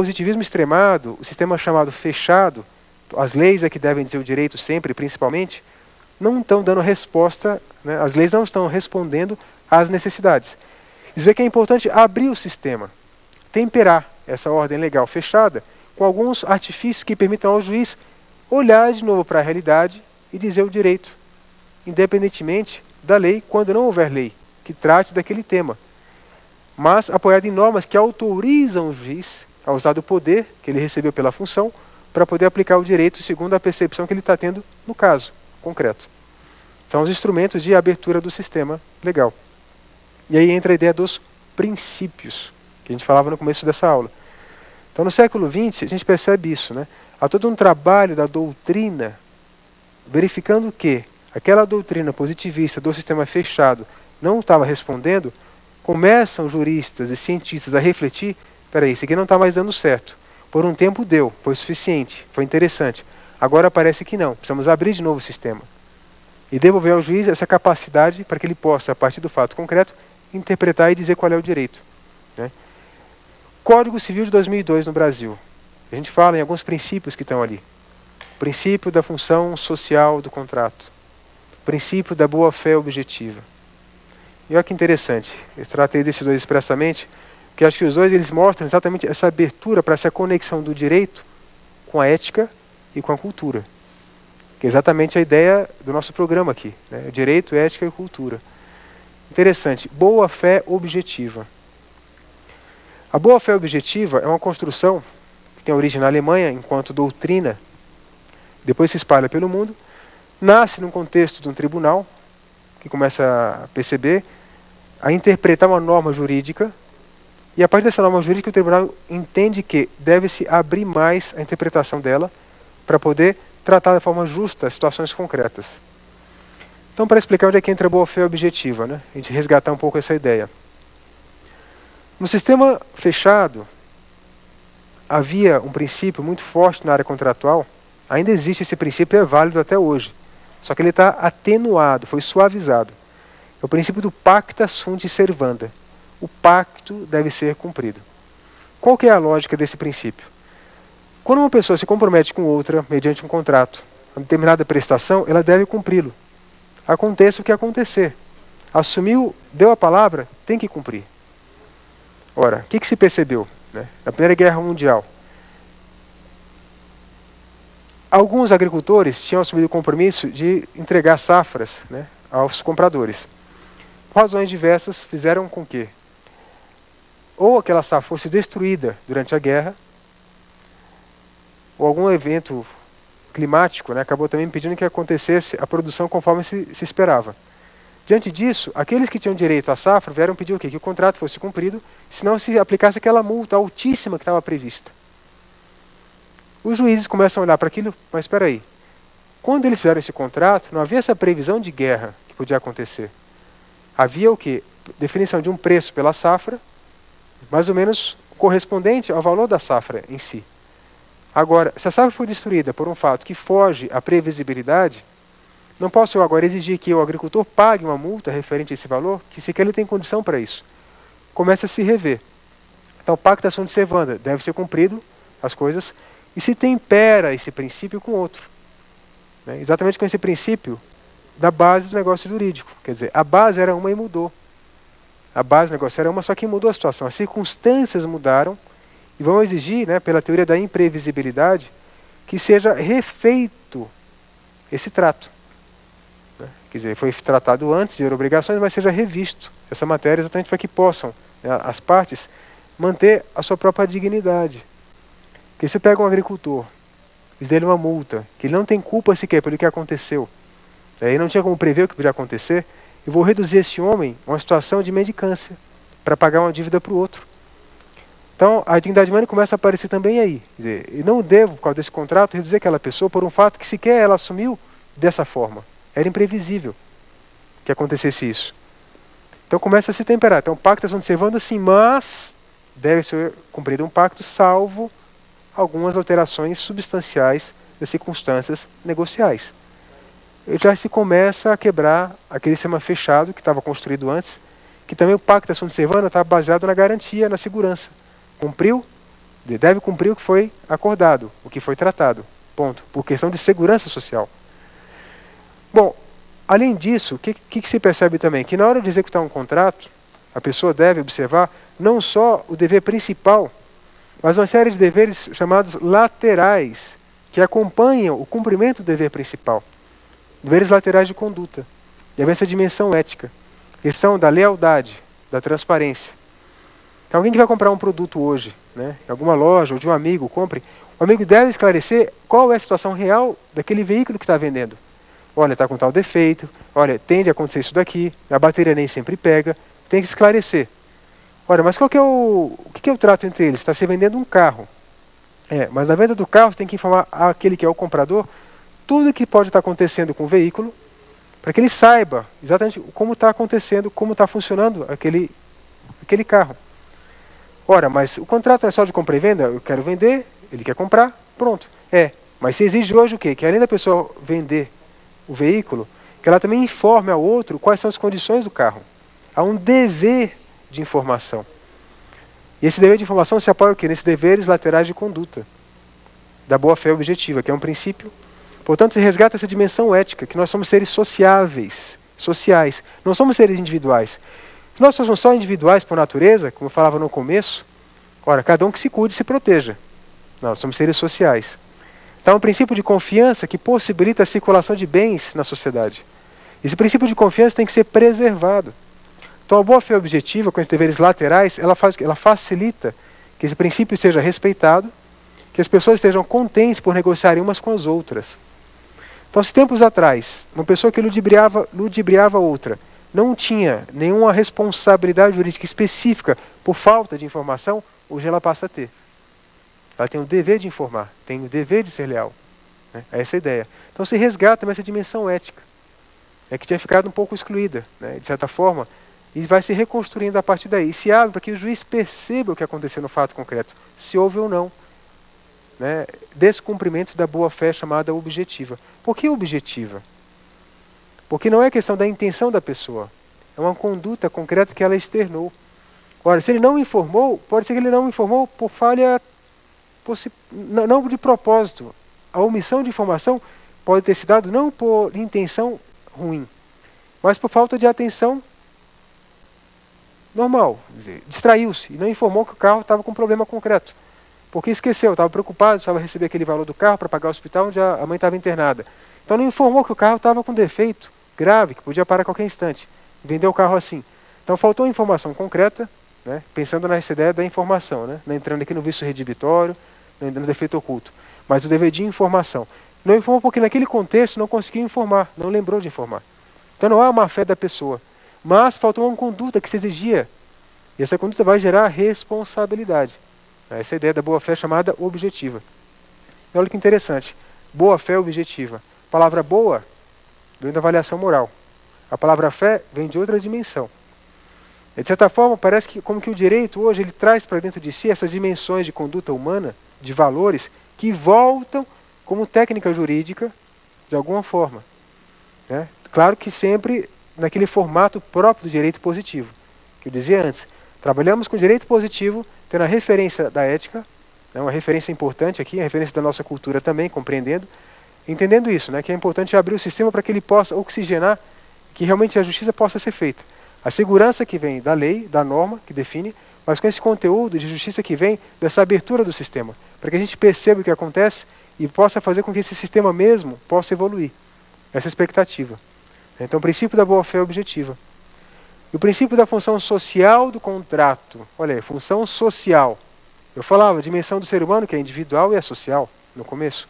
positivismo extremado, o sistema chamado fechado, as leis é que devem dizer o direito sempre, principalmente, não estão dando resposta, né, as leis não estão respondendo às necessidades. Isso é que é importante abrir o sistema, temperar essa ordem legal fechada com alguns artifícios que permitam ao juiz olhar de novo para a realidade e dizer o direito, independentemente da lei, quando não houver lei que trate daquele tema, mas apoiado em normas que autorizam o juiz a usar do poder que ele recebeu pela função para poder aplicar o direito segundo a percepção que ele está tendo no caso concreto. São os instrumentos de abertura do sistema legal. E aí entra a ideia dos princípios, que a gente falava no começo dessa aula. Então, no século XX, a gente percebe isso, né? Há todo um trabalho da doutrina, verificando que aquela doutrina positivista do sistema fechado não estava respondendo, começam juristas e cientistas a refletir, peraí, isso aqui não está mais dando certo. Por um tempo deu, foi suficiente, foi interessante. Agora parece que não, precisamos abrir de novo o sistema. E devolver ao juiz essa capacidade para que ele possa, a partir do fato concreto, interpretar e dizer qual é o direito, né? Código Civil de 2002 no Brasil. A gente fala em alguns princípios que estão ali. O princípio da função social do contrato. O princípio da boa-fé objetiva. E olha que interessante, eu tratei desses dois expressamente, porque acho que os dois eles mostram exatamente essa abertura para essa conexão do direito com a ética e com a cultura. Que é exatamente a ideia do nosso programa aqui, né? Direito, ética e cultura. Interessante, boa-fé objetiva. A boa-fé objetiva é uma construção que tem origem na Alemanha enquanto doutrina, depois se espalha pelo mundo, nasce num contexto de um tribunal, que começa a perceber, a interpretar uma norma jurídica, e a partir dessa norma jurídica o tribunal entende que deve-se abrir mais a interpretação dela para poder tratar de forma justa as situações concretas. Então, para explicar onde é que entra a boa-fé objetiva, né? A gente resgatar um pouco essa ideia. No sistema fechado, havia um princípio muito forte na área contratual, ainda existe esse princípio, é válido até hoje, só que ele está atenuado, foi suavizado. É o princípio do pacta sunt servanda. O pacto deve ser cumprido. Qual que é a lógica desse princípio? Quando uma pessoa se compromete com outra, mediante um contrato, uma determinada prestação, ela deve cumpri-lo. Aconteça o que acontecer. Assumiu, deu a palavra, tem que cumprir. Ora, o que se percebeu, né? Na Primeira Guerra Mundial? Alguns agricultores tinham assumido o compromisso de entregar safras, né, aos compradores. Por razões diversas, fizeram com que ou aquela safra fosse destruída durante a guerra, ou algum evento climático, né, acabou também impedindo que acontecesse a produção conforme se esperava. Diante disso, aqueles que tinham direito à safra vieram pedir o quê? Que o contrato fosse cumprido, senão se aplicasse aquela multa altíssima que estava prevista. Os juízes começam a olhar para aquilo, mas espera aí. Quando eles fizeram esse contrato, não havia essa previsão de guerra que podia acontecer. Havia o quê? Definição de um preço pela safra, mais ou menos correspondente ao valor da safra em si. Agora, se a safra foi destruída por um fato que foge à previsibilidade, não posso eu agora exigir que o agricultor pague uma multa referente a esse valor, que sequer ele tem condição para isso. Começa a se rever. Então, o pacta sunt servanda deve ser cumprido, as coisas, e se tempera esse princípio com outro. Né? Exatamente com esse princípio da base do negócio jurídico. Quer dizer, a base era uma e mudou. A base do negócio era uma, só que mudou a situação. As circunstâncias mudaram e vão exigir, né, pela teoria da imprevisibilidade, que seja refeito esse trato. Quer dizer, foi tratado antes de ter obrigações, mas seja revisto essa matéria exatamente para que possam, né, as partes manter a sua própria dignidade. Porque se pega um agricultor, diz dele uma multa, que ele não tem culpa sequer pelo que aconteceu, ele não tinha como prever o que podia acontecer, eu vou reduzir esse homem a uma situação de mendicância para pagar uma dívida para o outro. Então, a dignidade humana começa a aparecer também aí. Quer dizer, eu não devo, por causa desse contrato, reduzir aquela pessoa por um fato que sequer ela assumiu dessa forma. Era imprevisível que acontecesse isso. Então começa a se temperar. Então o pacto está observando assim, mas deve ser cumprido um pacto, salvo algumas alterações substanciais das circunstâncias negociais. Já se começa a quebrar aquele sistema fechado que estava construído antes, que também o pacto está observando está baseado na garantia, na segurança. Cumpriu, Deve cumprir o que foi acordado, o que foi tratado. Ponto. Por questão de segurança social. Bom, além disso, o que se percebe também? Que na hora de executar um contrato, a pessoa deve observar não só o dever principal, mas uma série de deveres chamados laterais, que acompanham o cumprimento do dever principal. Deveres laterais de conduta. E essa dimensão ética. Questão da lealdade, da transparência. Então, alguém que vai comprar um produto hoje, né, em alguma loja ou de um amigo, compre, o amigo deve esclarecer qual é a situação real daquele veículo que está vendendo. Olha, está com tal defeito, olha, tende a acontecer isso daqui, a bateria nem sempre pega, tem que esclarecer. Olha, mas qual que é o que é o trato entre eles? Está se vendendo um carro. Mas na venda do carro você tem que informar aquele que é o comprador tudo que pode estar acontecendo com o veículo, para que ele saiba exatamente como está acontecendo, como está funcionando aquele carro. Ora, mas o contrato é só de compra e venda? Eu quero vender, ele quer comprar, pronto. Mas se exige hoje o quê? Que além da pessoa vender o veículo, que ela também informe ao outro quais são as condições do carro. Há um dever de informação. E esse dever de informação se apoia o quê? Nesses deveres laterais de conduta, da boa-fé objetiva, que é um princípio. Portanto, se resgata essa dimensão ética, que nós somos seres sociáveis, sociais, não somos seres individuais. Nós somos só individuais por natureza, como eu falava no começo, ora, cada um que se cuide e se proteja. Nós somos seres sociais. Então, é um princípio de confiança que possibilita a circulação de bens na sociedade. Esse princípio de confiança tem que ser preservado. Então, a boa-fé objetiva, com esses deveres laterais, ela facilita que esse princípio seja respeitado, que as pessoas estejam contentes por negociarem umas com as outras. Então, se tempos atrás, uma pessoa que ludibriava outra, não tinha nenhuma responsabilidade jurídica específica por falta de informação, hoje ela passa a ter. Ela tem o dever de informar, tem o dever de ser leal. Né? É essa a ideia. Então se resgata também essa dimensão ética, que tinha ficado um pouco excluída, né, de certa forma, e vai se reconstruindo a partir daí. E se abre para que o juiz perceba o que aconteceu no fato concreto, se houve ou não, né, descumprimento da boa-fé chamada objetiva. Por que objetiva? Porque não é questão da intenção da pessoa, é uma conduta concreta que ela externou. Ora, se ele não informou, pode ser que ele não informou por falha, não de propósito. A omissão de informação pode ter se dado não por intenção ruim, mas por falta de atenção normal. Distraiu-se e não informou que o carro estava com um problema concreto. Porque esqueceu, estava preocupado, precisava receber aquele valor do carro para pagar o hospital onde a mãe estava internada. Então não informou que o carro estava com defeito grave, que podia parar a qualquer instante. Vendeu o carro assim. Então faltou informação concreta, né, pensando nessa ideia da informação, né, não entrando aqui no vício redibitório, no defeito oculto, mas o dever de informação. Não informou porque naquele contexto não conseguiu informar, não lembrou de informar. Então não há má fé da pessoa, mas faltou uma conduta que se exigia. E essa conduta vai gerar responsabilidade. Essa é a ideia da boa-fé chamada objetiva. E olha que interessante, boa-fé objetiva. A palavra boa vem da avaliação moral. A palavra fé vem de outra dimensão. De certa forma, parece que como que o direito hoje ele traz para dentro de si essas dimensões de conduta humana, de valores, que voltam como técnica jurídica de alguma forma. Né? Claro que sempre naquele formato próprio do direito positivo, que eu dizia antes. Trabalhamos com direito positivo, tendo a referência da ética, né, uma referência importante aqui, a referência da nossa cultura também, compreendendo, entendendo isso, né, que é importante abrir o sistema para que ele possa oxigenar, que realmente a justiça possa ser feita. A segurança que vem da lei, da norma que define, mas com esse conteúdo de justiça que vem dessa abertura do sistema, para que a gente perceba o que acontece e possa fazer com que esse sistema mesmo possa evoluir. Essa expectativa. Então, o princípio da boa-fé é objetiva. E o princípio da função social do contrato. Olha aí, função social. Eu falava, a dimensão do ser humano que é individual e é social, no começo.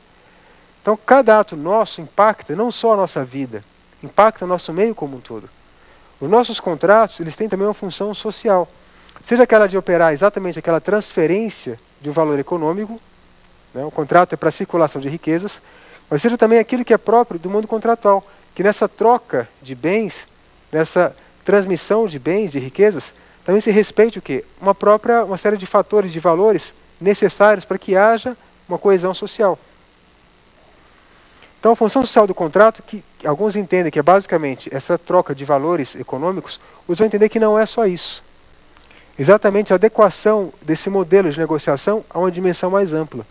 Então, cada ato nosso impacta não só a nossa vida, impacta o nosso meio como um todo. Os nossos contratos, eles têm também uma função social. Seja aquela de operar exatamente aquela transferência de um valor econômico, né, o contrato é para a circulação de riquezas, mas seja também aquilo que é próprio do mundo contratual, que nessa troca de bens, nessa transmissão de bens, de riquezas, também se respeite o quê? Uma série de fatores, de valores necessários para que haja uma coesão social. Então, a função social do contrato, que alguns entendem que é basicamente essa troca de valores econômicos, os vão entender que não é só isso. Exatamente a adequação desse modelo de negociação a uma dimensão mais ampla.